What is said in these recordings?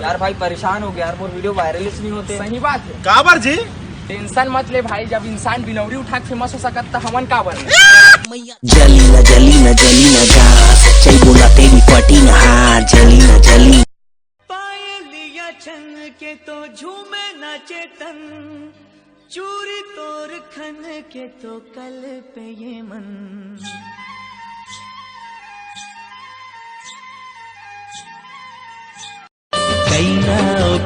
यार भाई परेशान हो गया यार, मोर वीडियो वायरल नहीं होते। सही बात है। काबर जी? टेंशन मत ले भाई, जब इंसान बिनौरी उठा के फेमस हो सकत तो हमन का बने। जली न जा, सच्चाई बोला तेरी पटी न हार। जली न जली पायलिया छन के तो झूमे न चेतन, चूरी तोर खन के तो कल पे ये मन।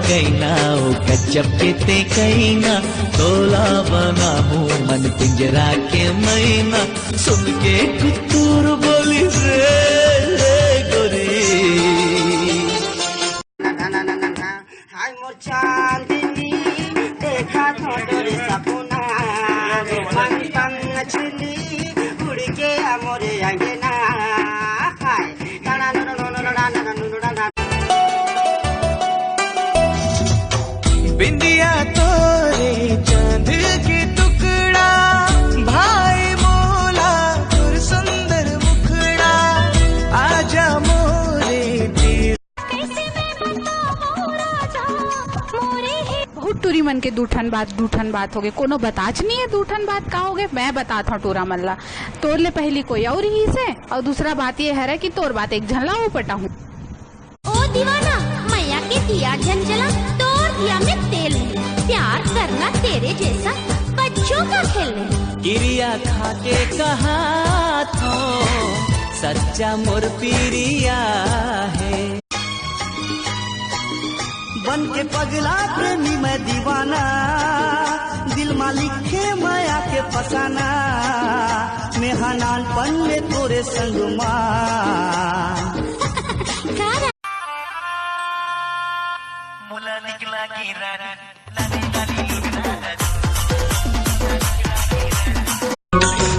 कैना ओ गजब के ते कैना, तोला बना हूँ मन पिंजरा के मैना। सुन के कुतूर बोली रे गोरी, हाय मोर चांदनी देखा थोड़े सपना, मन पंग छली उड़ के मोरे अंगना। हाय टाना no no no no no. बिंदिया तोरे चांद के टुकड़ा, भाई मोला तुर सुंदर मुखड़ा। आजा मोरे दिल। बहुत टूरी मन के दूठन बात हो गए। कोनो बताच नहीं है दूठन बात का हो गए। मैं बताता हूँ टूरा मल्ला, तोर ले पहली कोई और ही से, और दूसरा बात ये है कि तोर बात एक झल्ला वो पटा हूँ। ओ दीवाना मैया के दिया झंझला, तोर दिया में तेल है। प्यार करना तेरे जैसा बच्चों का खेल है। गिरिया खा के कहा था सच्चा मोर पीरिया है। बन के पगला प्रेमी मैं दीवाना, दिल मालिक के माया के फसाना। मेहनान पन में तोरे संग मुला निकला की रानी।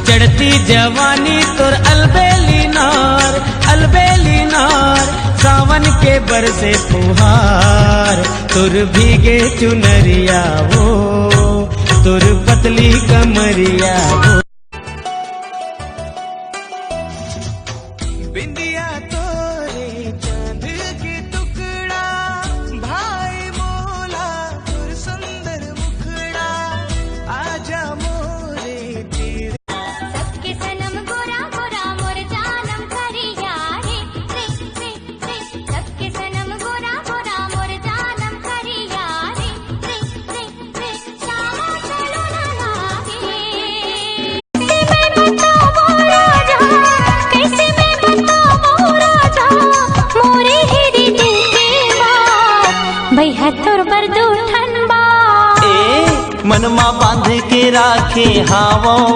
चढ़ती जवानी तोर अलबेली नार, सावन के बरसे फुहार। तुर भीगे चुनरिया वो, तुर पतली कमरिया वो। बिंदिया तोरे चांद के टुकड़ा, भाई मोला तुर सुंदर मुखड़ा। आजा मोरे दिल। सबके सनम गोरा गोरा मोर जानम करिया रे रे रे रे। सबके सनम गोरा गोरा मोर जानम करिया रे रे रे रे। शामा चलो ना लागे मैं बताओ राजा, कैसे मैं बताओ राजा। मोरे हेरी दिल के बात भैया तोर बर दूठन बा। मनमा बांध के राखे हावों।